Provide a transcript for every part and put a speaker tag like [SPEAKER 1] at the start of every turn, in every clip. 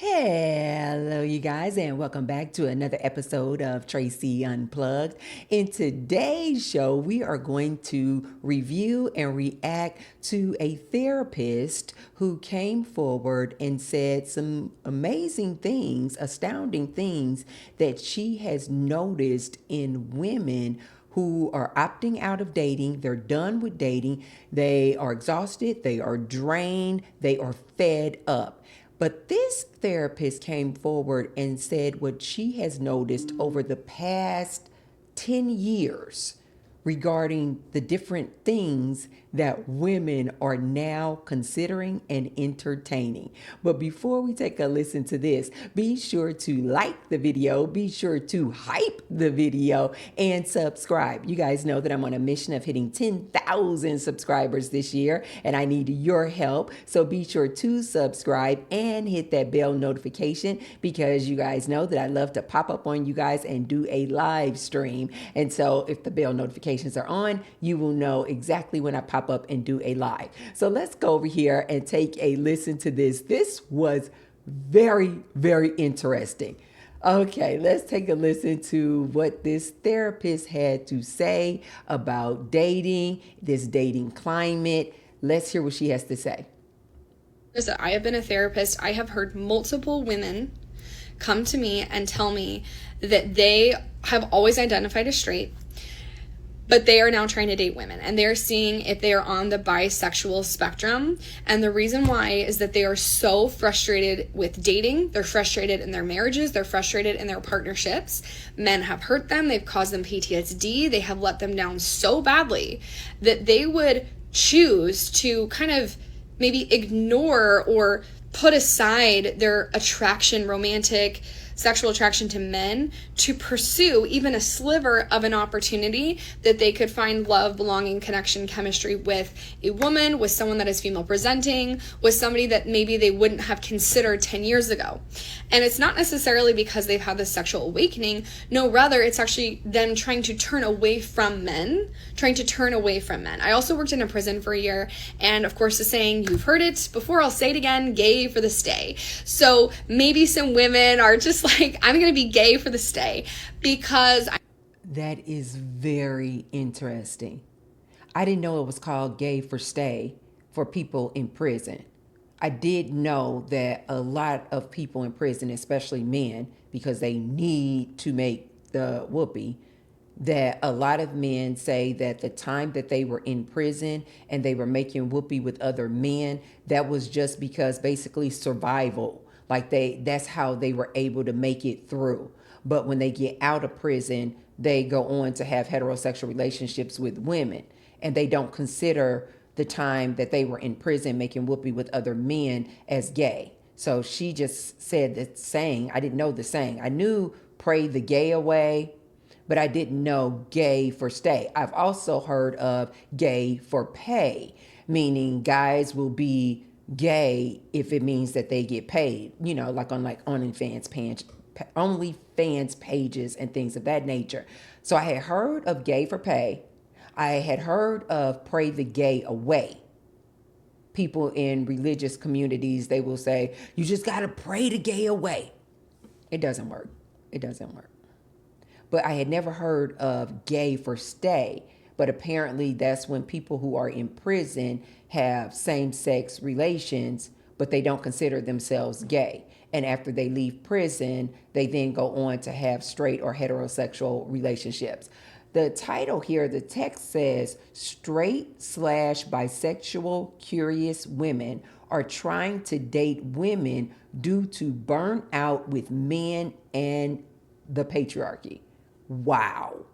[SPEAKER 1] Hello, you guys, and welcome back to another episode of Tracy Unplugged. In today's show, we are going to review and react to a therapist who came forward and said some amazing things, astounding things that she has noticed in women who are opting out of dating. They're done with dating. They are exhausted. They are drained. They are fed up. But this therapist came forward and said what she has noticed over the past 10 years regarding the different things that women are now considering and entertaining. But before we take a listen to this, be sure to like the video, be sure to hype the video, and subscribe. You guys know that I'm on a mission of hitting 10,000 subscribers this year, and I need your help. So be sure to subscribe and hit that bell notification, because you guys know that I love to pop up on you guys and do a live stream. And so if the bell notifications are on, you will know exactly when I pop up and do a live. So let's go over here and take a listen to this. This was very, very interesting. Okay, let's take a listen to what this therapist had to say about dating, this dating climate. Let's hear what she has to say.
[SPEAKER 2] I have been a therapist. I have heard multiple women come to me and tell me that they have always identified as straight, but they are now trying to date women, and they're seeing if they are on the bisexual spectrum. And the reason why is that they are so frustrated with dating. They're frustrated in their marriages. They're frustrated in their partnerships. Men have hurt them. They've caused them PTSD. They have let them down so badly that they would choose to kind of maybe ignore or put aside their attraction, romantic, sexual attraction to men, to pursue even a sliver of an opportunity that they could find love, belonging, connection, chemistry with a woman, with someone that is female presenting, with somebody that maybe they wouldn't have considered 10 years ago. And it's not necessarily because they've had this sexual awakening. No, rather it's actually them trying to turn away from men, I also worked in a prison for a year, and of course the saying, you've heard it before, I'll say it again, gay for the stay. So maybe some women are just like, I'm going to be gay for the stay because
[SPEAKER 1] That is very interesting. I didn't know it was called gay for stay for people in prison. I did know that a lot of people in prison, especially men, because they need to make the whoopee, that a lot of men say that the time that they were in prison and they were making whoopee with other men, that was just because basically survival. Like that's how they were able to make it through. But when they get out of prison, they go on to have heterosexual relationships with women, and they don't consider the time that they were in prison making whoopee with other men as gay. So she just said that saying. I didn't know the saying. I knew pray the gay away, but I didn't know gay for stay. I've also heard of gay for pay, meaning guys will be gay if it means that they get paid, like on OnlyFans pages and things of that nature. So I had heard of gay for pay. I had heard of pray the gay away. People in religious communities, they will say, you just got to pray the gay away. It doesn't work. But I had never heard of gay for stay. But apparently that's when people who are in prison have same-sex relations, but they don't consider themselves gay. And after they leave prison, they then go on to have straight or heterosexual relationships. The title here, the text says, straight/bisexual curious women are trying to date women due to burn out with men and the patriarchy. Wow.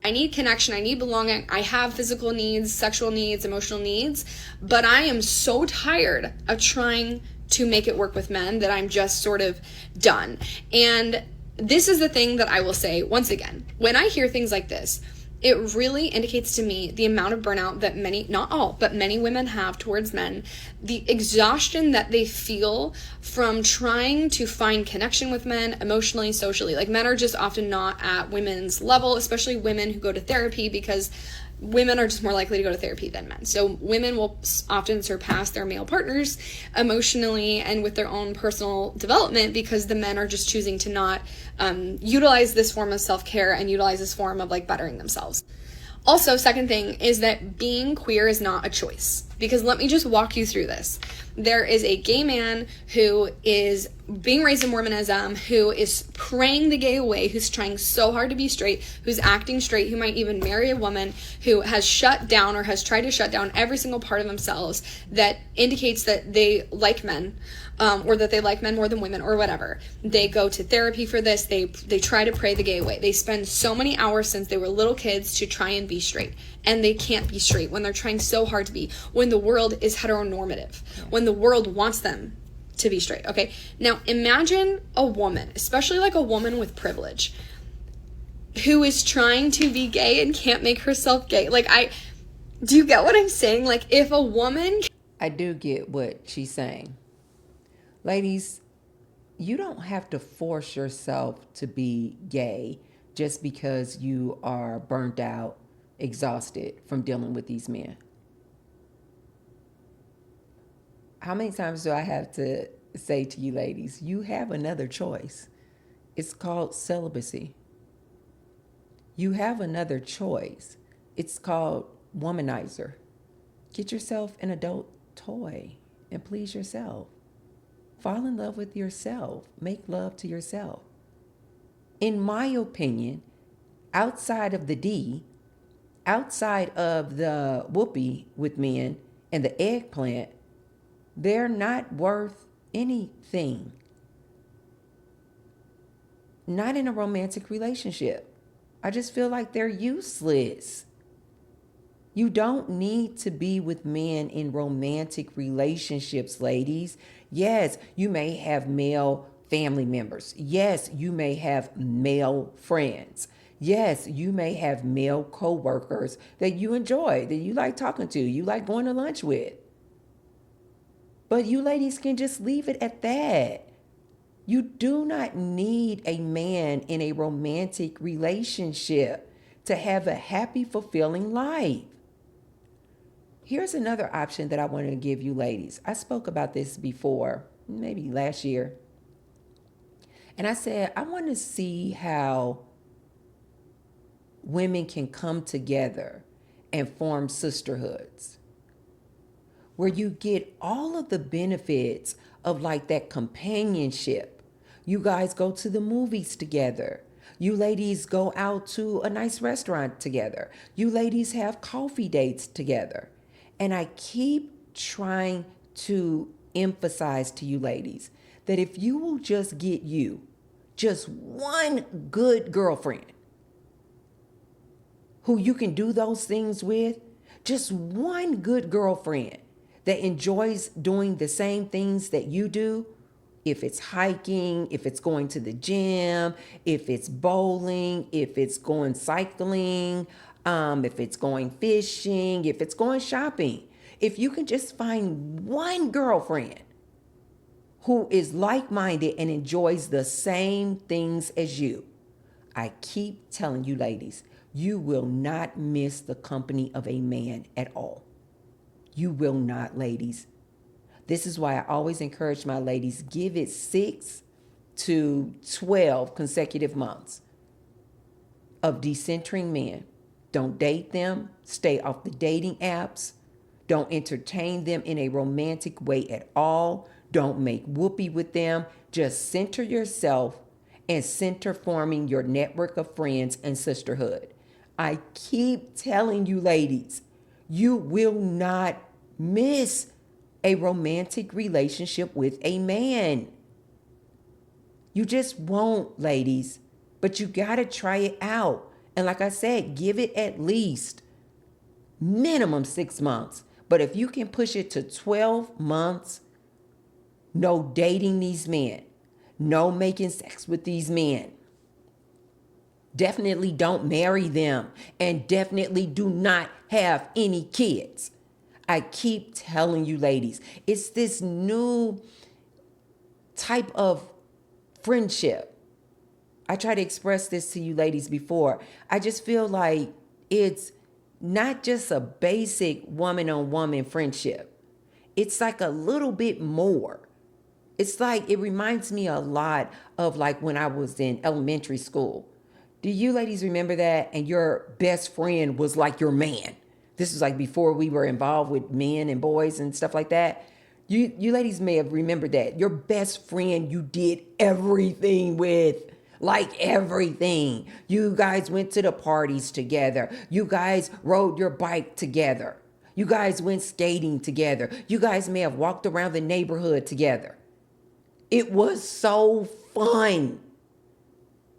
[SPEAKER 2] I need connection, I need belonging, I have physical needs, sexual needs, emotional needs, but I am so tired of trying to make it work with men that I'm just sort of done. And this is the thing that I will say once again, when I hear things like this, it really indicates to me the amount of burnout that many, not all, but many women have towards men, the exhaustion that they feel from trying to find connection with men emotionally, socially. Like, men are just often not at women's level, especially women who go to therapy, because women are just more likely to go to therapy than men. So women will often surpass their male partners emotionally and with their own personal development because the men are just choosing to not utilize this form of self-care and utilize this form of like bettering themselves. Also, second thing is that being queer is not a choice. Because let me just walk you through this. There is a gay man who is being raised in Mormonism, who is praying the gay away, who's trying so hard to be straight, who's acting straight, who might even marry a woman, who has shut down or has tried to shut down every single part of themselves that indicates that they like men, or that they like men more than women, or whatever. They go to therapy for this. They try to pray the gay away. They spend so many hours since they were little kids to try and be straight. And they can't be straight when they're trying so hard to be, when the world is heteronormative, when the world wants them to be straight. Okay, now imagine a woman, especially like a woman with privilege, who is trying to be gay and can't make herself gay. Do you get what I'm saying? Like, if a woman...
[SPEAKER 1] I do get what she's saying. Ladies, you don't have to force yourself to be gay just because you are burnt out, exhausted from dealing with these men. How many times do I have to say to you ladies, you have another choice. It's called celibacy. You have another choice. It's called womanizer. Get yourself an adult toy and please yourself. Fall in love with yourself. Make love to yourself. In my opinion, outside of the D, outside of the whoopee with men and the eggplant, they're not worth anything. Not in a romantic relationship. I just feel like they're useless. You don't need to be with men in romantic relationships, ladies. Yes, you may have male family members. Yes, you may have male friends. Yes, you may have male co-workers that you enjoy, that you like talking to, you like going to lunch with. But you ladies can just leave it at that. You do not need a man in a romantic relationship to have a happy, fulfilling life. Here's another option that I want to give you ladies. I spoke about this before, maybe last year. And I said, I want to see how women can come together and form sisterhoods where you get all of the benefits of like that companionship. You guys go to the movies together. You ladies go out to a nice restaurant together. You ladies have coffee dates together. And I keep trying to emphasize to you ladies that if you will just get you just one good girlfriend who you can do those things with, just one good girlfriend that enjoys doing the same things that you do, if it's hiking, if it's going to the gym, if it's bowling, if it's going cycling, if it's going fishing, if it's going shopping, if you can just find one girlfriend who is like-minded and enjoys the same things as you, I keep telling you ladies, you will not miss the company of a man at all. You will not, ladies. This is why I always encourage my ladies, give it 6 to 12 consecutive months of decentering men. Don't date them. Stay off the dating apps. Don't entertain them in a romantic way at all. Don't make whoopee with them. Just center yourself and center forming your network of friends and sisterhood. I keep telling you, ladies, you will not miss a romantic relationship with a man. You just won't, ladies. But you got to try it out. And like I said, give it at least minimum 6 months. But if you can push it to 12 months, no dating these men, no making sex with these men. Definitely don't marry them, and definitely do not have any kids. I keep telling you ladies, it's this new type of friendship. I try to express this to you ladies before. I just feel like it's not just a basic woman on woman friendship. It's like a little bit more. It's like it reminds me a lot of like when I was in elementary school. Do you ladies remember that? And your best friend was like your man. This was like before we were involved with men and boys and stuff like that. You ladies may have remembered that. Your best friend you did everything with. Like everything. You guys went to the parties together. You guys rode your bike together. You guys went skating together. You guys may have walked around the neighborhood together. It was so fun.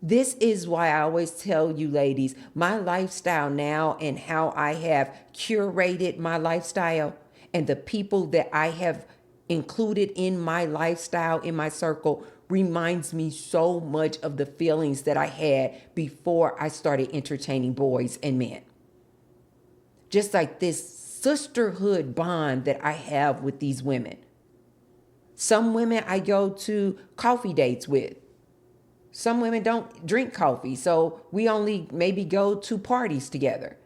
[SPEAKER 1] This is why I always tell you ladies, my lifestyle now and how I have curated my lifestyle and the people that I have included in my lifestyle, in my circle, reminds me so much of the feelings that I had before I started entertaining boys and men. Just like this sisterhood bond that I have with these women. Some women I go to coffee dates with. Some women don't drink coffee, so we only maybe go to parties together.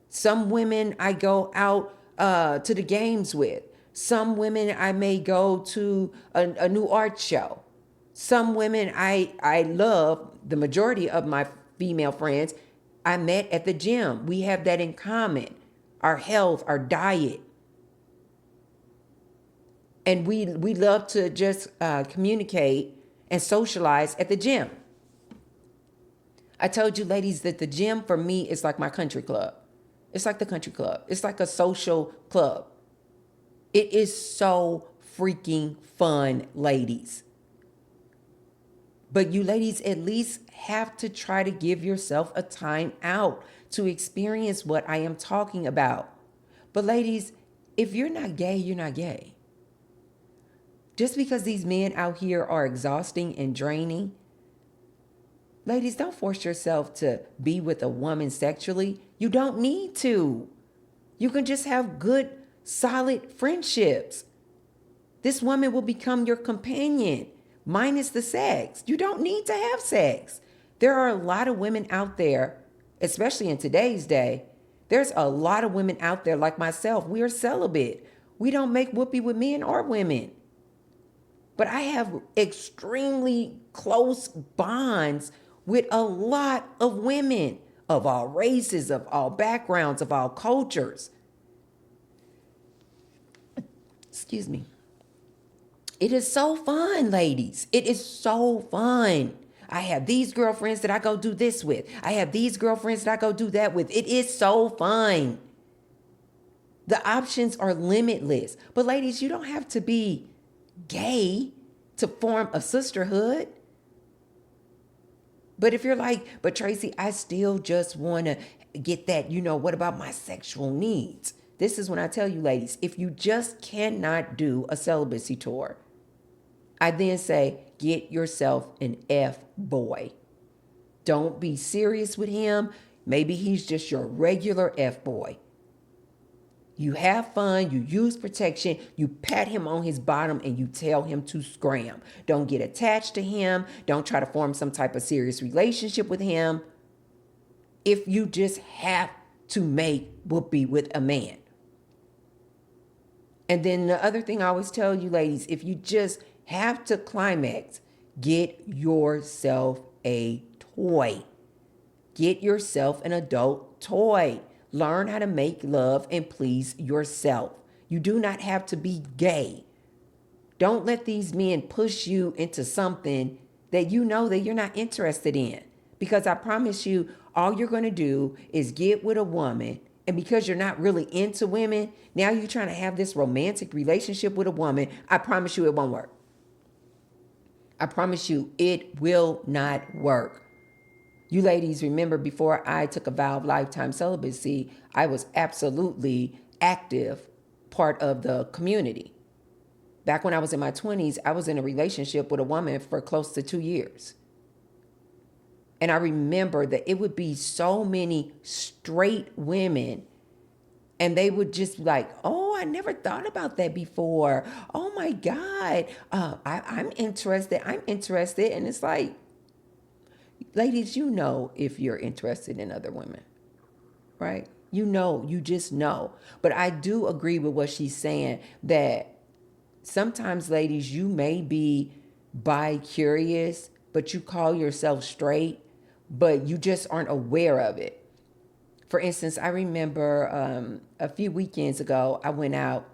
[SPEAKER 1] Some women I go out to the games with. Some women I may go to a new art show. Some women I love, the majority of my female friends, I met at the gym. We have that in common. Our health, our diet. And we love to just communicate and socialize at the gym. I told you ladies that the gym for me is like my country club. It's like the country club. It's like a social club. It is so freaking fun, ladies. But you ladies at least have to try to give yourself a time out to experience what I am talking about. But ladies, if you're not gay, you're not gay. Just because these men out here are exhausting and draining, ladies, don't force yourself to be with a woman sexually. You don't need to. You can just have good, solid friendships. This woman will become your companion, minus the sex. You don't need to have sex. There are a lot of women out there, especially in today's day. There's a lot of women out there like myself. We are celibate. We don't make whoopee with men or women. But I have extremely close bonds with a lot of women of all races, of all backgrounds, of all cultures. Excuse me. It is so fun, ladies. It is so fun. I have these girlfriends that I go do this with. I have these girlfriends that I go do that with. It is so fun. The options are limitless. But ladies, you don't have to be gay to form a sisterhood. But if you're like, but Tracy, I still just want to get that, what about my sexual needs? This is when I tell you, ladies, if you just cannot do a celibacy tour, I then say, get yourself an F boy. Don't be serious with him. Maybe he's just your regular F boy. You have fun, you use protection, you pat him on his bottom and you tell him to scram. Don't get attached to him. Don't try to form some type of serious relationship with him. If you just have to make whoopee with a man. And then the other thing I always tell you ladies, if you just have to climax, get yourself a toy. Get yourself an adult toy. Learn how to make love and please yourself. You do not have to be gay. Don't let these men push you into something that you know that you're not interested in. Because I promise you, all you're going to do is get with a woman. And because you're not really into women, now you're trying to have this romantic relationship with a woman. I promise you it won't work. I promise you it will not work. You ladies remember before I took a vow of lifetime celibacy, I was absolutely active part of the community. Back when I was in my 20s, I was in a relationship with a woman for close to 2 years. And I remember that it would be so many straight women and they would just be like, oh, I never thought about that before. Oh my God, I'm interested. And it's like, ladies, if you're interested in other women, right? You just know. But I do agree with what she's saying that sometimes, ladies, you may be bi curious, but you call yourself straight, but you just aren't aware of it. For instance, I remember a few weekends ago, I went out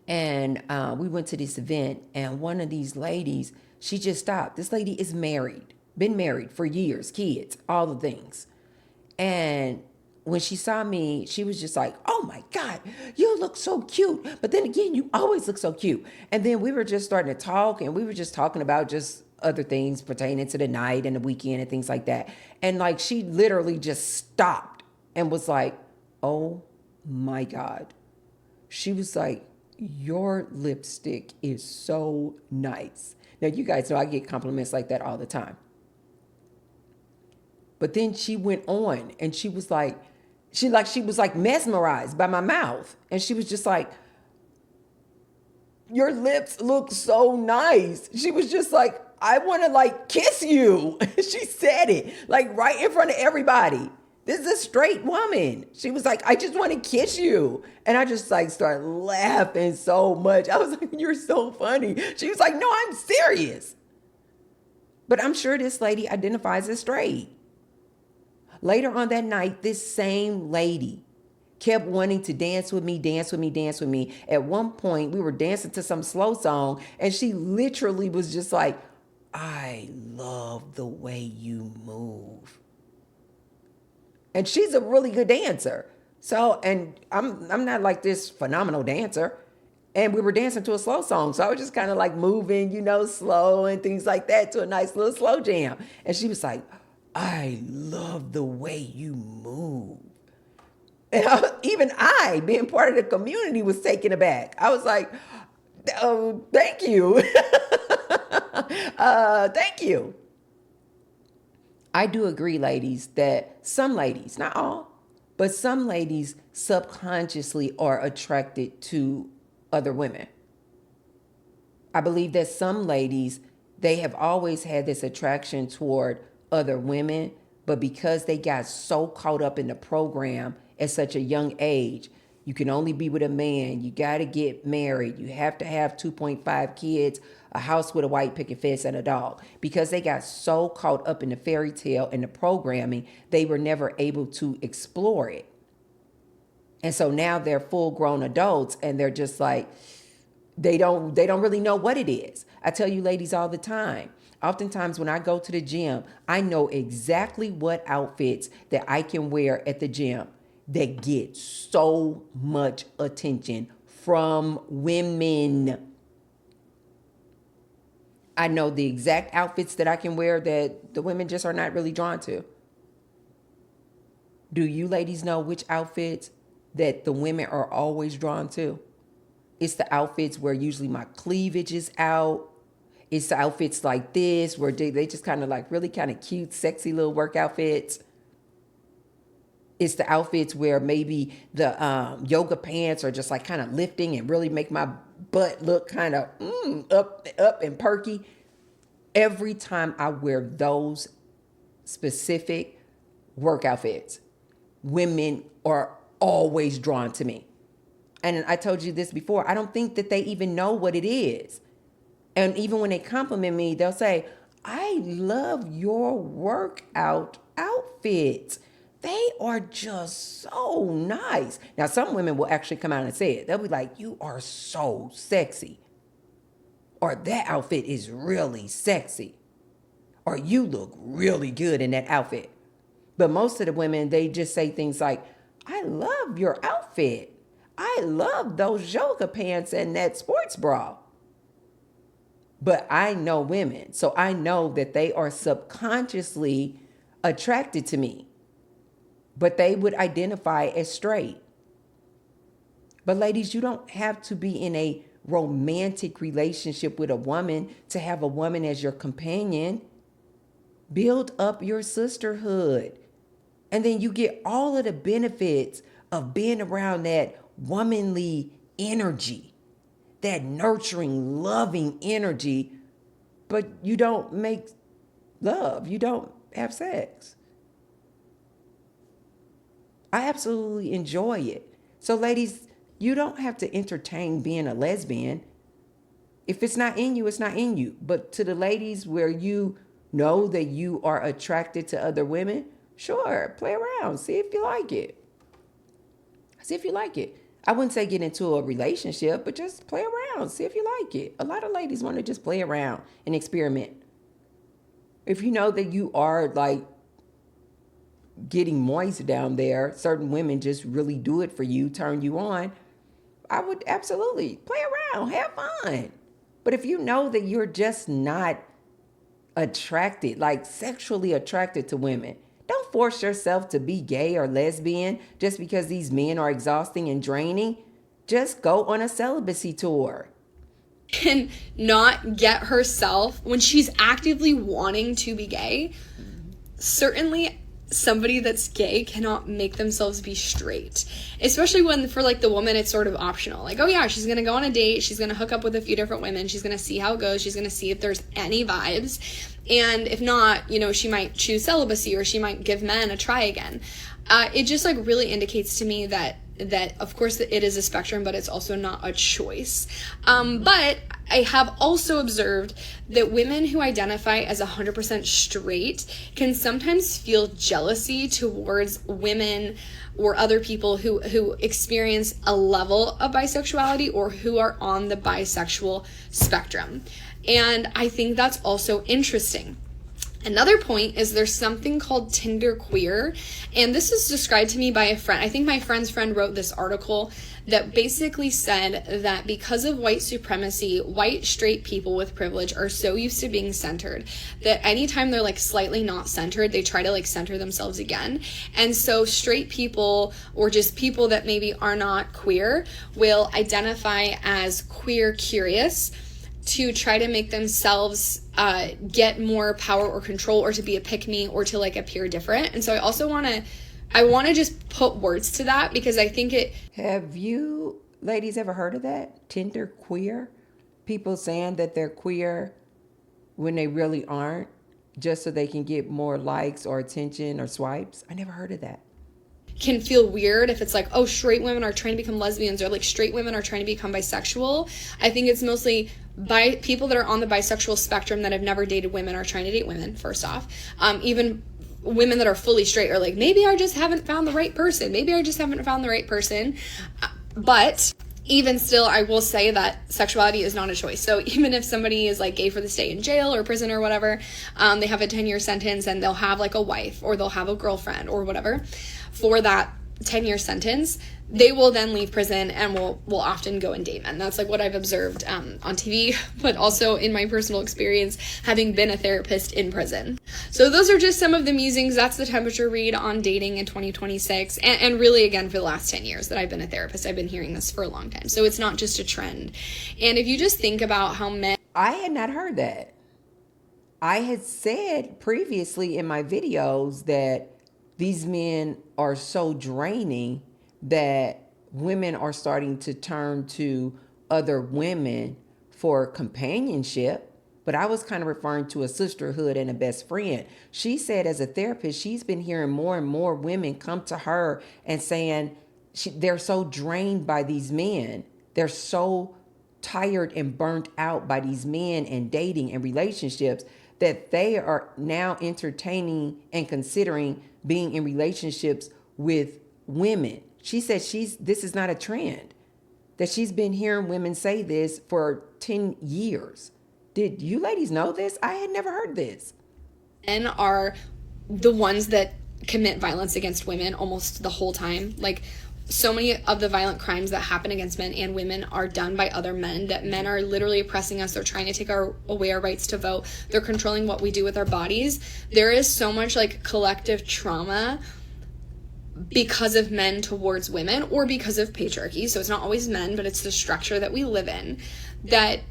[SPEAKER 1] and we went to this event, and one of these ladies, she just stopped. This lady is married, been married for years, kids, all the things. And when she saw me, she was just like, "Oh my God, you look so cute." But then again, you always look so cute. And then we were just starting to talk, and we were just talking about just other things pertaining to the night and the weekend and things like that. And like, she literally just stopped and was like, "Oh my God." She was like, "Your lipstick is so nice." Now, you guys know I get compliments like that all the time. But then she went on and she was like mesmerized by my mouth. And she was just like, "Your lips look so nice." She was just like, "I want to like kiss you." She said it like right in front of everybody. This is a straight woman. She was like, "I just want to kiss you." And I just like started laughing so much. I was like, "You're so funny." She was like, "No, I'm serious." But I'm sure this lady identifies as straight. Later on that night, this same lady kept wanting to dance with me, dance with me, dance with me. At one point, we were dancing to some slow song, and she literally was just like, "I love the way you move." And she's a really good dancer. So, and I'm not like this phenomenal dancer. And we were dancing to a slow song. So I was just kind of like moving, slow and things like that to a nice little slow jam. And she was like, "I love the way you move." And even I, being part of the community, was taken aback. I was like, "Oh, thank you." Thank you. I do agree, ladies, that some ladies, not all, but some ladies subconsciously are attracted to other women. I believe that some ladies, they have always had this attraction toward other women, but because they got so caught up in the program at such a young age, you can only be with a man, you got to get married, you have to have 2.5 kids, a house with a white picket fence, and a dog. Because they got so caught up in the fairy tale and the programming, they were never able to explore it. And so now they're full grown adults and they're just like, they don't really know what it is. I tell you ladies all the time. Oftentimes when I go to the gym, I know exactly what outfits that I can wear at the gym that get so much attention from women. I know the exact outfits that I can wear that the women just are not really drawn to. Do you ladies know which outfits that the women are always drawn to? It's the outfits where usually my cleavage is out. It's the outfits like this where they just kind of like really kind of cute, sexy little work outfits. It's the outfits where maybe the yoga pants are just like kind of lifting and really make my butt look kind of up and perky. Every time I wear those specific work outfits, women are always drawn to me. And I told you this before, I don't think that they even know what it is. And even when they compliment me, they'll say, "I love your workout outfits. They are just so nice." Now, some women will actually come out and say it. They'll be like, "You are so sexy." Or "That outfit is really sexy." Or "You look really good in that outfit." But most of the women, they just say things like, "I love your outfit. I love those yoga pants and that sports bra." But I know women, so I know that they are subconsciously attracted to me, but they would identify as straight. But ladies, you don't have to be in a romantic relationship with a woman to have a woman as your companion. Build up your sisterhood. And then you get all of the benefits of being around that womanly energy, that nurturing, loving energy, but you don't make love. You don't have sex. I absolutely enjoy it. So, ladies, you don't have to entertain being a lesbian. If it's not in you, it's not in you. But to the ladies where you know that you are attracted to other women, sure, play around, see if you like it. See if you like it. I wouldn't say get into a relationship, but just play around, see if you like it. A lot of ladies want to just play around and experiment. If you know that you are like getting moist down there, certain women just really do it for you, turn you on, I would absolutely play around, have fun. But if you know that you're just not attracted, like sexually attracted to women, don't force yourself to be gay or lesbian just because these men are exhausting and draining. Just go on a celibacy tour.
[SPEAKER 2] And not get herself, when she's actively wanting to be gay, certainly somebody that's gay cannot make themselves be straight, especially when for like the woman it's sort of optional, like, oh yeah, she's gonna go on a date, she's gonna hook up with a few different women, she's gonna see how it goes, she's gonna see if there's any vibes, and if not, you know, she might choose celibacy, or she might give men a try again. It just like really indicates to me that of course it is a spectrum, but it's also not a choice. But I have also observed that women who identify as 100% straight can sometimes feel jealousy towards women or other people who experience a level of bisexuality or who are on the bisexual spectrum. And I think that's also interesting. Another point is there's something called Tinder queer, and this is described to me by a friend. I think my friend's friend wrote this article that basically said that because of white supremacy, white straight people with privilege are so used to being centered that anytime they're like slightly not centered, they try to like center themselves again. And so straight people, or just people that maybe are not queer, will identify as queer curious to try to make themselves get more power or control, or to be a pick-me, or to like appear different. And so I also want to just put words to that, because I think it...
[SPEAKER 1] Have you ladies ever heard of that? Tinder queer? People saying that they're queer when they really aren't, just so they can get more likes or attention or swipes. I never heard of that.
[SPEAKER 2] Can feel weird if it's like, oh, straight women are trying to become lesbians, or like straight women are trying to become bisexual. I think it's mostly by people that are on the bisexual spectrum that have never dated women are trying to date women, first off. Even women that are fully straight are like, maybe I just haven't found the right person. But even still, I will say that sexuality is not a choice. So even if somebody is like gay for the stay in jail or prison or whatever, they have a 10-year sentence, and they'll have like a wife, or they'll have a girlfriend or whatever for that 10-year sentence, they will then leave prison and will often go and date men. That's like what I've observed on TV, but also in my personal experience having been a therapist in prison. So those are just some of the musings. That's the temperature read on dating in 2026. And really, again, for the last 10 years that I've been a therapist, I've been hearing this for a long time. So it's not just a trend. And if you just think about how men...
[SPEAKER 1] I had not heard that. I had said previously in my videos that these men are so draining that women are starting to turn to other women for companionship. But I was kind of referring to a sisterhood and a best friend. She said as a therapist, she's been hearing more and more women come to her and saying they're so drained by these men. They're so tired and burnt out by these men and dating and relationships that they are now entertaining and considering being in relationships with women. She said this is not a trend, that she's been hearing women say this for 10 years. Did you ladies know this? I had never heard this.
[SPEAKER 2] Men are the ones that commit violence against women almost the whole time. Like, so many of the violent crimes that happen against men and women are done by other men, that men are literally oppressing us. They're trying to take away our rights to vote. They're controlling what we do with our bodies. There is so much like collective trauma because of men towards women, or because of patriarchy. So it's not always men, but it's the structure that we live in, that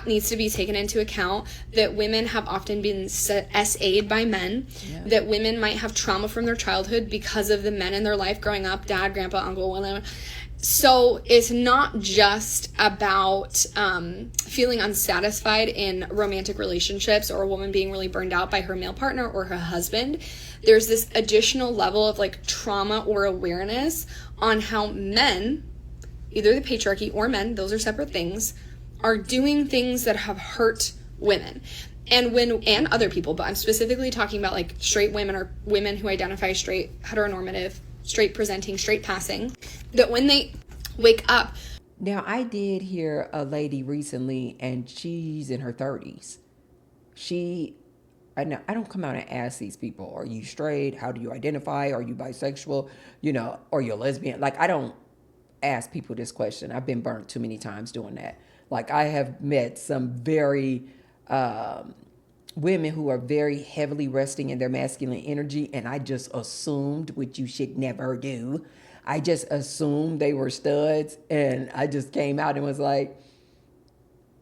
[SPEAKER 2] needs to be taken into account, that women have often been SA'd by men, that women might have trauma from their childhood because of the men in their life growing up, dad, grandpa, uncle, whatever. So it's not just about feeling unsatisfied in romantic relationships or a woman being really burned out by her male partner or her husband. There's this additional level of like trauma or awareness on how men, either the patriarchy or men, those are separate things, are doing things that have hurt women. And other people, but I'm specifically talking about like straight women or women who identify as straight, heteronormative, straight presenting, straight passing, that when they wake up.
[SPEAKER 1] Now, I did hear a lady recently, and she's in her 30s. I know I don't come out and ask these people, are you straight? How do you identify? Are you bisexual? Or you're lesbian? Like, I don't ask people this question. I've been burnt too many times doing that. Like, I have met some very women who are very heavily resting in their masculine energy, and I just assumed, which you should never do, I just assumed they were studs, and I just came out and was like,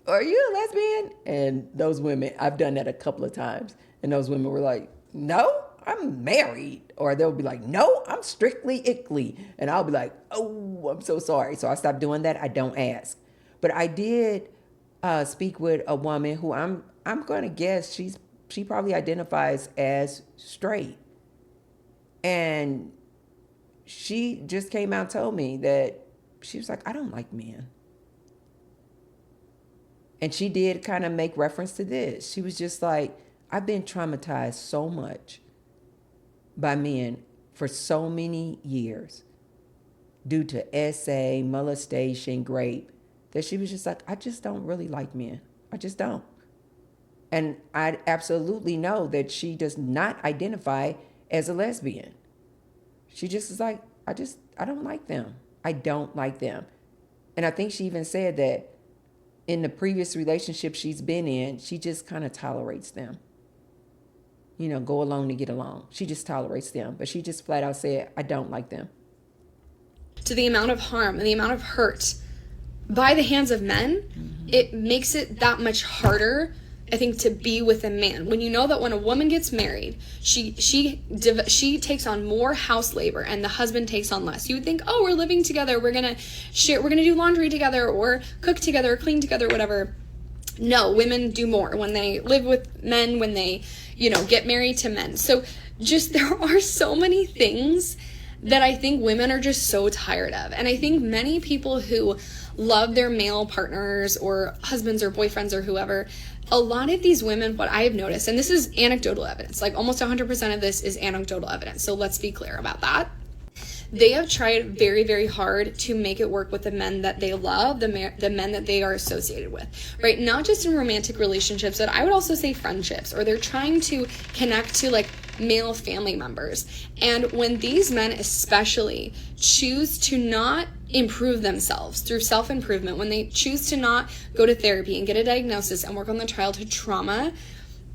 [SPEAKER 1] are you a lesbian? And those women, I've done that a couple of times, and those women were like, no, I'm married. Or they'll be like, no, I'm strictly ickly. And I'll be like, oh, I'm so sorry. So I stopped doing that. I don't ask. But I did speak with a woman who I'm going to guess she probably identifies as straight. And she just came out and told me that she was like, I don't like men. And she did kind of make reference to this. She was just like, I've been traumatized so much by men for so many years due to SA, molestation, rape, that she was just like, I just don't really like men. I just don't. And I absolutely know that she does not identify as a lesbian. She just is like, I don't like them. I don't like them. And I think she even said that in the previous relationship she's been in, she just kind of tolerates them. Go along to get along. She just tolerates them. But she just flat out said, I don't like them.
[SPEAKER 2] To the amount of harm and the amount of hurt by the hands of men, it makes it that much harder, I think, to be with a man. When you know that when a woman gets married, she takes on more house labor and the husband takes on less. You would think, oh, we're living together, we're gonna share, we're gonna do laundry together or cook together, clean together, whatever. No, women do more when they live with men, when they, get married to men. So just there are so many things that I think women are just so tired of. And I think many people who love their male partners or husbands or boyfriends or whoever, a lot of these women, what I have noticed, and this is anecdotal evidence, like almost 100% of this is anecdotal evidence, so let's be clear about that. They have tried very, very hard to make it work with the men that they love, the men that they are associated with, right? Not just in romantic relationships, but I would also say friendships, or they're trying to connect to like male family members. And when these men especially choose to not improve themselves through self-improvement, when they choose to not go to therapy and get a diagnosis and work on their childhood trauma,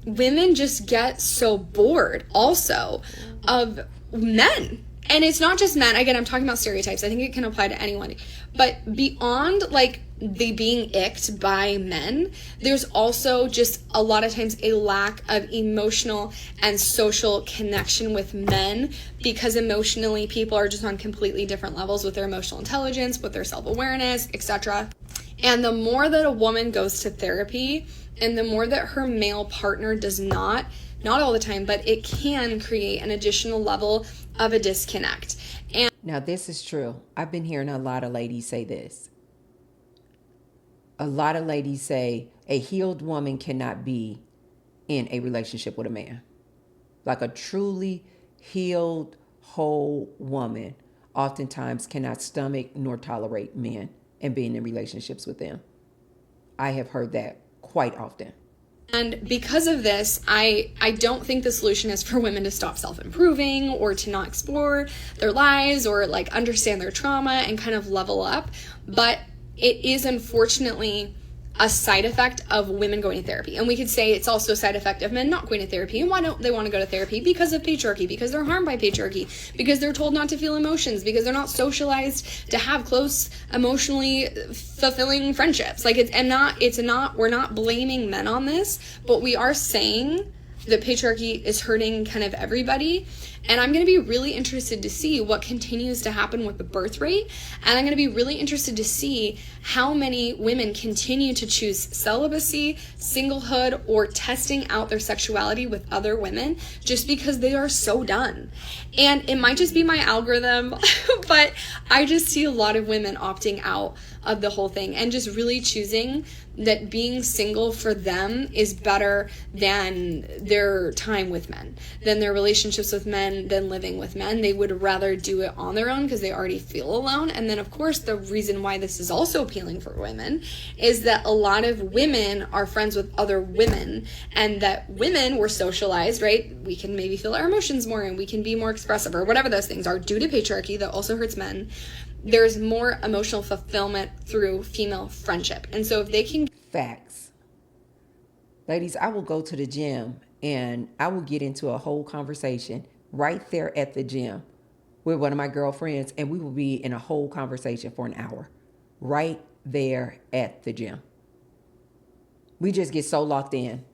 [SPEAKER 2] women just get so bored also of men. And it's not just men. Again, I'm talking about stereotypes. I think it can apply to anyone. But beyond like the being icked by men, there's also just a lot of times a lack of emotional and social connection with men, because emotionally people are just on completely different levels with their emotional intelligence, with their self-awareness, etc. And the more that a woman goes to therapy and the more that her male partner does not all the time, but it can create an additional level of a disconnect. And
[SPEAKER 1] now this is true. I've been hearing a lot of ladies say this. A lot of ladies say a healed woman cannot be in a relationship with a man. Like a truly healed, whole woman oftentimes cannot stomach nor tolerate men and being in relationships with them. I have heard that quite often.
[SPEAKER 2] And because of this, I don't think the solution is for women to stop self-improving or to not explore their lives or like understand their trauma and kind of level up. But it is unfortunately a side effect of women going to therapy. And we could say it's also a side effect of men not going to therapy. And why don't they want to go to therapy? Because of patriarchy, because they're harmed by patriarchy, because they're told not to feel emotions, because they're not socialized to have close, emotionally fulfilling friendships. Like we're not blaming men on this, but we are saying that patriarchy is hurting kind of everybody. And I'm going to be really interested to see what continues to happen with the birth rate. And I'm going to be really interested to see how many women continue to choose celibacy, singlehood, or testing out their sexuality with other women just because they are so done. And it might just be my algorithm, but I just see a lot of women opting out of the whole thing and just really choosing that being single for them is better than their time with men, than their relationships with men, than living with men. They would rather do it on their own because they already feel alone. And then, of course, the reason why this is also appealing for women is that a lot of women are friends with other women, and that women were socialized, right? We can maybe feel our emotions more and we can be more expressive or whatever those things are due to patriarchy that also hurts men. There's more emotional fulfillment through female friendship. And so if they can...
[SPEAKER 1] Facts. Ladies, I will go to the gym and I will get into a whole conversation right there at the gym with one of my girlfriends, and we will be in a whole conversation for an hour right there at the gym. We just get so locked in.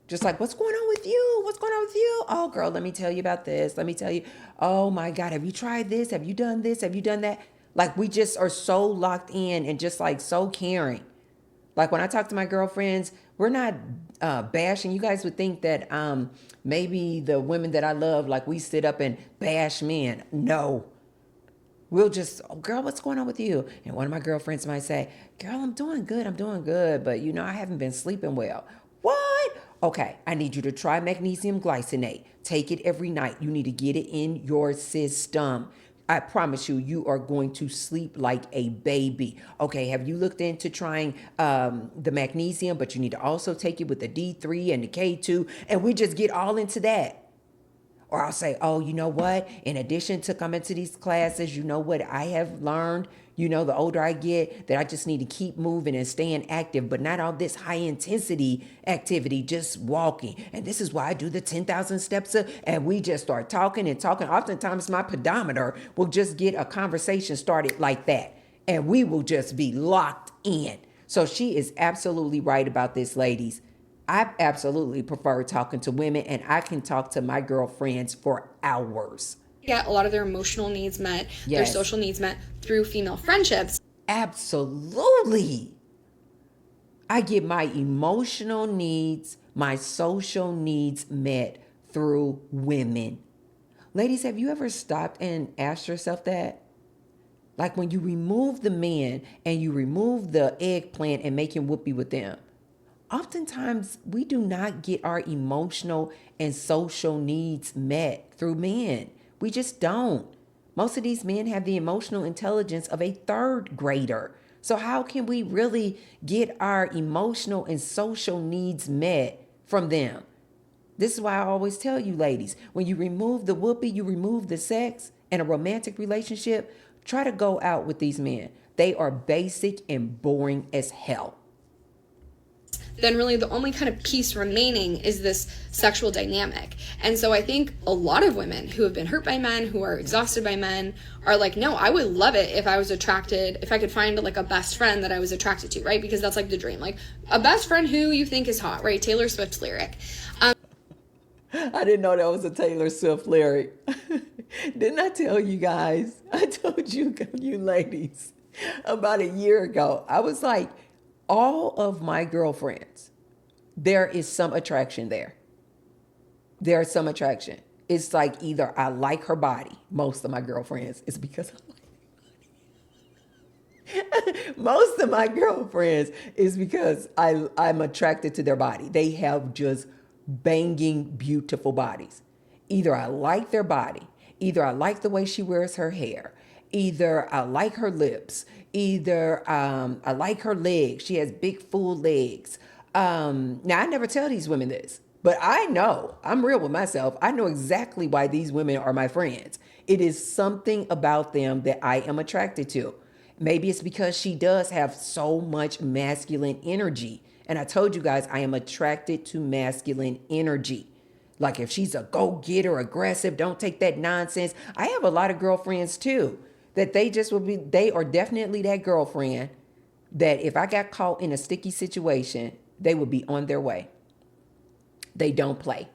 [SPEAKER 1] Just like, what's going on with you? What's going on with you? Oh, girl, let me tell you about this. Let me tell you. Oh, my God, have you tried this? Have you done this? Have you done that? Like, we just are so locked in and just like so caring. Like when I talk to my girlfriends, we're not bashing. You guys would think that maybe the women that I love, like we sit up and bash men. No. We'll just, oh, girl, what's going on with you? And one of my girlfriends might say, girl, I'm doing good. But, I haven't been sleeping well. What? Okay, I need you to try magnesium glycinate. Take it every night. You need to get it in your system. I promise you, you are going to sleep like a baby. Okay, have you looked into trying the magnesium? But you need to also take it with the D3 and the K2. And we just get all into that. Or I'll say, oh, you know what? In addition to coming to these classes, you know what I have learned? The older I get, that I just need to keep moving and staying active, but not all this high intensity activity, just walking. And this is why I do the 10,000 steps. And we just start talking and talking. Oftentimes my pedometer will just get a conversation started like that. And we will just be locked in. So she is absolutely right about this, ladies. I absolutely prefer talking to women, and I can talk to my girlfriends for hours.
[SPEAKER 2] Get a lot of their emotional needs met,
[SPEAKER 1] Yes.
[SPEAKER 2] Their social needs met through female friendships.
[SPEAKER 1] Absolutely. I get my emotional needs, my social needs met through women. Ladies, have you ever stopped and asked yourself that? Like when you remove the man and you remove the eggplant and make him whoopee with them. Oftentimes, we do not get our emotional and social needs met through men. We just don't. Most of these men have the emotional intelligence of a third grader. So how can we really get our emotional and social needs met from them? This is why I always tell you, ladies, when you remove the whoopee, you remove the sex in a romantic relationship, try to go out with these men. They are basic and boring as hell.
[SPEAKER 2] Then really the only kind of piece remaining is this sexual dynamic. And so I think a lot of women who have been hurt by men, who are exhausted by men, are like, no, I would love it if I was attracted, if I could find like a best friend that I was attracted to, right? Because that's like the dream, like a best friend who you think is hot, right? Taylor Swift lyric.
[SPEAKER 1] I didn't know that was a Taylor Swift lyric. Didn't I tell you guys? I told you ladies about a year ago. I was like, all of my girlfriends, there is some attraction there. There's some attraction. It's like either I like her body. Most of my girlfriends, it's because I like her body. Most of my girlfriends is because I'm attracted to their body. They have just banging, beautiful bodies. Either I like their body, either I like the way she wears her hair, either I like her lips, either I like her legs. She has big, full legs. Now, I never tell these women this, but I know, I'm real with myself. I know exactly why these women are my friends. It is something about them that I am attracted to. Maybe it's because she does have so much masculine energy. And I told you guys, I am attracted to masculine energy. Like if she's a go-getter, aggressive, don't take that nonsense. I have a lot of girlfriends too, that they are definitely that girlfriend that if I got caught in a sticky situation, they would be on their way. They don't play.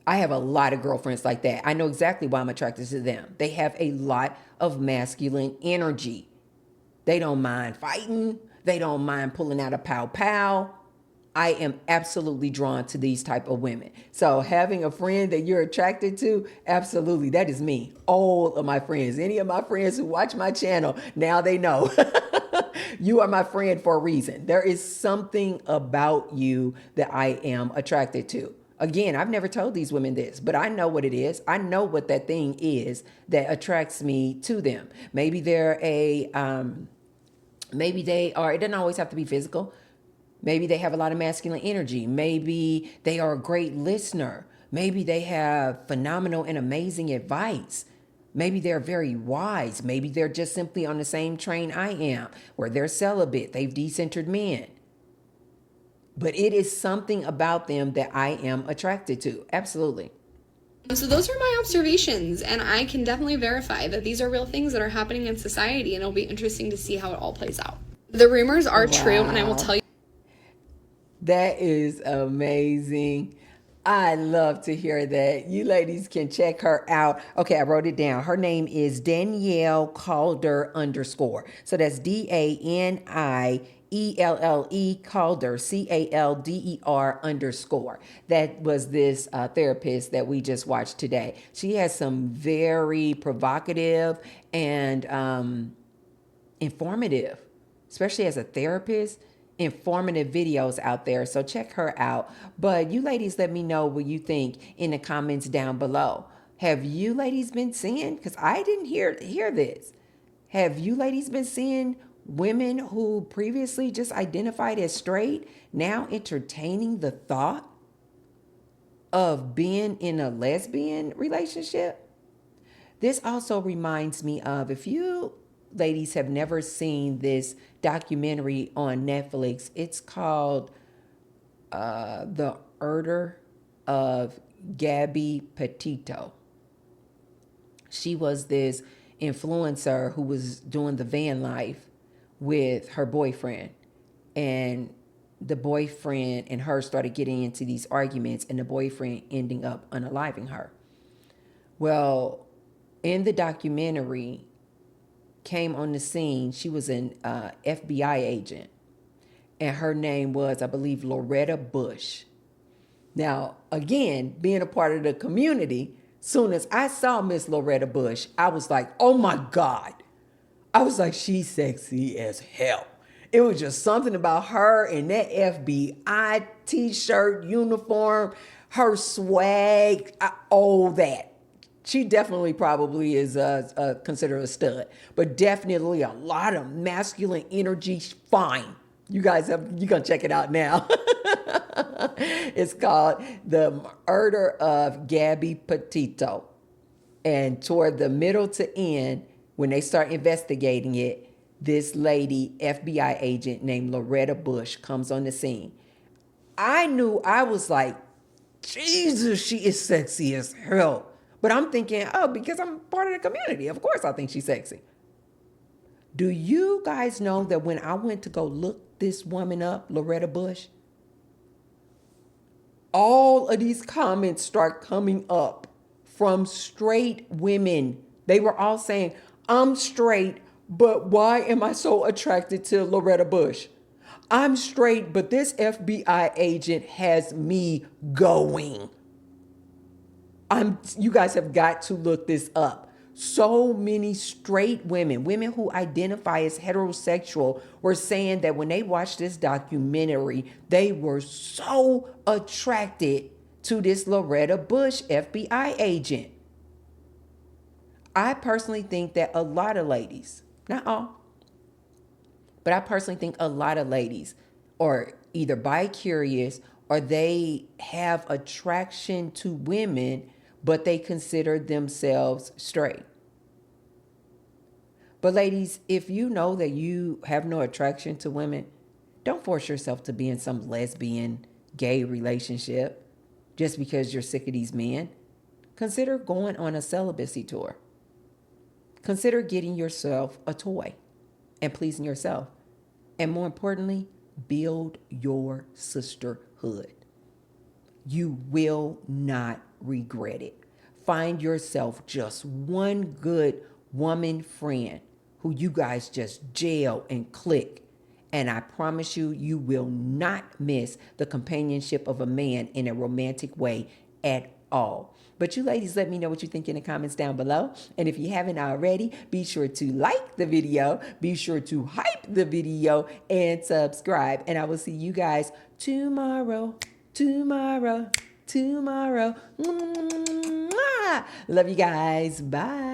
[SPEAKER 1] I have a lot of girlfriends like that. I know exactly why I'm attracted to them. They have a lot of masculine energy. They don't mind fighting. They don't mind pulling out a pow pow. I am absolutely drawn to these type of women. So having a friend that you're attracted to, absolutely, that is me. All of my friends, any of my friends who watch my channel, now they know. You are my friend for a reason. There is something about you that I am attracted to. Again, I've never told these women this, but I know what it is. I know what that thing is that attracts me to them. Maybe they're maybe they are, it doesn't always have to be physical. Maybe they have a lot of masculine energy. Maybe they are a great listener. Maybe they have phenomenal and amazing advice. Maybe they're very wise. Maybe they're just simply on the same train I am, where they're celibate. They've decentered men. But it is something about them that I am attracted to. Absolutely.
[SPEAKER 2] So those are my observations, and I can definitely verify that these are real things that are happening in society, and it'll be interesting to see how it all plays out. The rumors are true, and I will tell you.
[SPEAKER 1] That is amazing. I love to hear that. You ladies can check her out. Okay, I wrote it down. Her name is Danielle Calder _. So that's DANIELLE Calder, CALDER _. That was this therapist that we just watched today. She has some very provocative and informative, especially as a therapist, informative videos out there. So check her out. But you ladies, let me know what you think in the comments down below. Have you ladies been seeing, because I didn't hear this, have you ladies been seeing women who previously just identified as straight now entertaining the thought of being in a lesbian relationship? This also reminds me of, if you ladies have never seen this documentary on Netflix, it's called The Murder of Gabby Petito. She was this influencer who was doing the van life with her boyfriend. And the boyfriend and her started getting into these arguments, and the boyfriend ending up unaliving her. Well, in the documentary, came on the scene, she was an FBI agent, and her name was, I believe, Loretta Bush. Now, again, being a part of the community, soon as I saw Miss Loretta Bush, I was like, oh my God. I was like, she's sexy as hell. It was just something about her and that FBI t-shirt, uniform, her swag, all that. She definitely probably is considered a stud, but definitely a lot of masculine energy. Fine. You guys you're going to check it out now. It's called The Murder of Gabby Petito. And toward the middle to end, when they start investigating it, this lady, FBI agent named Loretta Bush, comes on the scene. I knew, I was like, Jesus, she is sexy as hell. But I'm thinking, oh, because I'm part of the community, of course I think she's sexy. Do you guys know that when I went to go look this woman up, Loretta Bush, all of these comments start coming up from straight women. They were all saying, I'm straight, but why am I so attracted to Loretta Bush? I'm straight, but this FBI agent has me going. You guys have got to look this up. So many straight women who identify as heterosexual, were saying that when they watched this documentary, they were so attracted to this Loretta Bush FBI agent. I personally think that a lot of ladies, not all, but I personally think a lot of ladies are either bi-curious or they have attraction to women, but they consider themselves straight. But ladies, if you know that you have no attraction to women, don't force yourself to be in some lesbian, gay relationship just because you're sick of these men. Consider going on a celibacy tour. Consider getting yourself a toy and pleasing yourself. And more importantly, build your sisterhood. You will not regret it. Find yourself just one good woman friend who you guys just gel and click. And I promise you, you will not miss the companionship of a man in a romantic way at all. But you ladies, let me know what you think in the comments down below. And if you haven't already, be sure to like the video, be sure to hype the video, and subscribe. And I will see you guys tomorrow, tomorrow, tomorrow. Mwah! Love you guys. Bye.